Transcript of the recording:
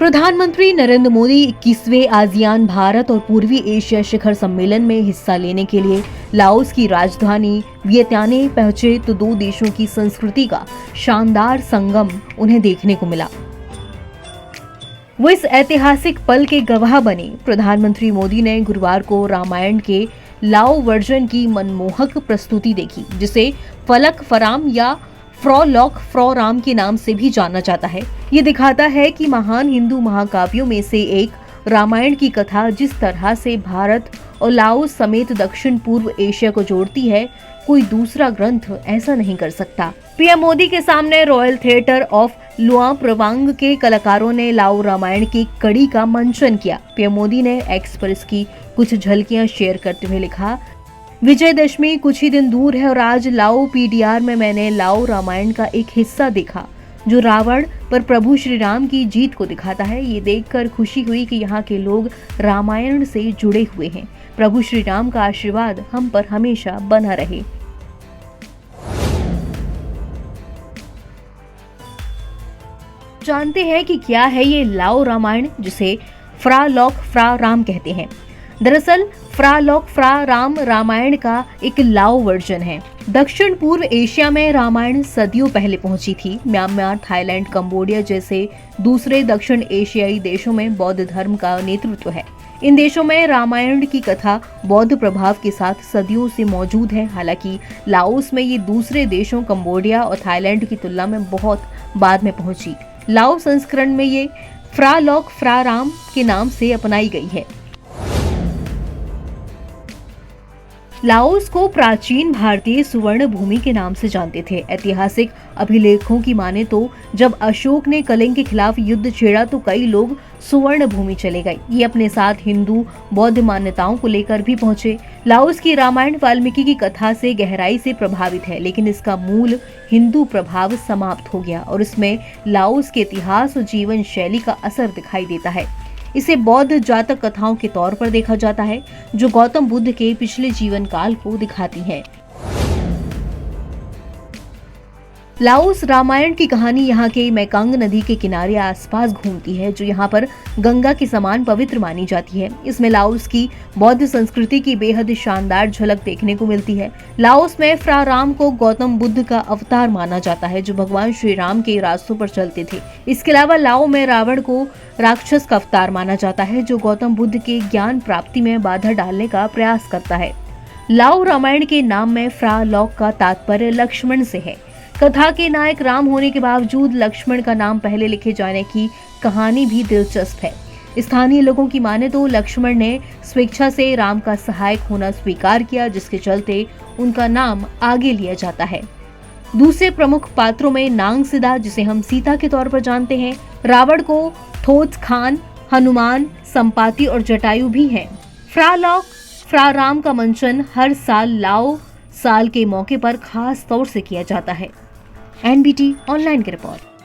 प्रधानमंत्री नरेंद्र मोदी 21वें आसियान भारत और पूर्वी एशिया शिखर सम्मेलन में हिस्सा लेने के लिए लाओस की राजधानी वियतनाम पहुंचे तो दो देशों की संस्कृति का शानदार संगम उन्हें देखने को मिला। वो इस ऐतिहासिक पल के गवाह बने। प्रधानमंत्री मोदी ने गुरुवार को रामायण के लाओ वर्जन की मनमोहक प्रस्तुति देखी, जिसे फलक फराम या फ्रॉलॉक फ्रॉराम के नाम से भी जाना जाता है। ये दिखाता है कि महान हिंदू महाकाव्यों में से एक रामायण की कथा जिस तरह से भारत और लाओस समेत दक्षिण पूर्व एशिया को जोड़ती है, कोई दूसरा ग्रंथ ऐसा नहीं कर सकता। पीएम मोदी के सामने रॉयल थिएटर ऑफ लुआ प्रवांग के कलाकारों ने लाओ रामायण की कड़ी का मंचन किया। पीएम मोदी ने एक्स पर इसकी कुछ झलकियां शेयर करते हुए लिखा, विजयदशमी कुछ ही दिन दूर है और आज लाओ पीडीआर में मैंने लाओ रामायण का एक हिस्सा देखा जो रावण पर प्रभु श्री राम की जीत को दिखाता है। ये देखकर खुशी हुई कि यहाँ के लोग रामायण से जुड़े हुए हैं। प्रभु श्री राम का आशीर्वाद हम पर हमेशा बना रहे। जानते हैं कि क्या है ये लाओ रामायण, जिसे फ्रॉलॉक फ्रॉराम कहते हैं। दरअसल फ्रॉलॉक फ्रॉराम रामायण का एक लाओ वर्जन है। दक्षिण पूर्व एशिया में रामायण सदियों पहले पहुंची थी। म्यांमार, थाईलैंड, कंबोडिया जैसे दूसरे दक्षिण एशियाई देशों में बौद्ध धर्म का नेतृत्व है। इन देशों में रामायण की कथा बौद्ध प्रभाव के साथ सदियों से मौजूद है। हालांकि लाओस में ये दूसरे देशों कंबोडिया और थाईलैंड की तुलना में बहुत बाद में पहुंची। लाओ संस्करण में ये फ्रॉलॉक फ्रॉराम के नाम से अपनाई गई है। लाओस को प्राचीन भारतीय सुवर्ण भूमि के नाम से जानते थे। ऐतिहासिक अभिलेखों की माने तो जब अशोक ने कलिंग के खिलाफ युद्ध छेड़ा तो कई लोग सुवर्ण भूमि चले गए। ये अपने साथ हिंदू बौद्ध मान्यताओं को लेकर भी पहुंचे। लाओस की रामायण वाल्मीकि की कथा से गहराई से प्रभावित है, लेकिन इसका मूल हिंदू प्रभाव समाप्त हो गया और इसमें लाओस के इतिहास और जीवन शैली का असर दिखाई देता है। इसे बौद्ध जातक कथाओं के तौर पर देखा जाता है, जो गौतम बुद्ध के पिछले जीवन काल को दिखाती है। लाओस रामायण की कहानी यहाँ के मेकांग नदी के किनारे आसपास घूमती है, जो यहाँ पर गंगा के समान पवित्र मानी जाती है। इसमें लाओस की बौद्ध संस्कृति की बेहद शानदार झलक देखने को मिलती है। लाओस में फ्रॉराम को गौतम बुद्ध का अवतार माना जाता है, जो भगवान श्री राम के रास्तों पर चलते थे। इसके अलावा लाओ में रावण को राक्षस का अवतार माना जाता है, जो गौतम बुद्ध के ज्ञान प्राप्ति में बाधा डालने का प्रयास करता है। लाओ रामायण के नाम में फ्रॉलॉक का तात्पर्य लक्ष्मण से है। कथा के नायक राम होने के बावजूद लक्ष्मण का नाम पहले लिखे जाने की कहानी भी दिलचस्प है। स्थानीय लोगों की माने तो लक्ष्मण ने स्वेच्छा से राम का सहायक होना स्वीकार किया, जिसके चलते उनका नाम आगे लिया जाता है। दूसरे प्रमुख पात्रों में नांग सिदा, जिसे हम सीता के तौर पर जानते हैं, रावण को थोथ खान, हनुमान, संपाति और जटायु भी हैं। फ्रॉलॉक फ्रॉराम का मंचन हर साल लाओ साल के मौके पर खास तौर से किया जाता है। एनबीटी ऑनलाइन की रिपोर्ट।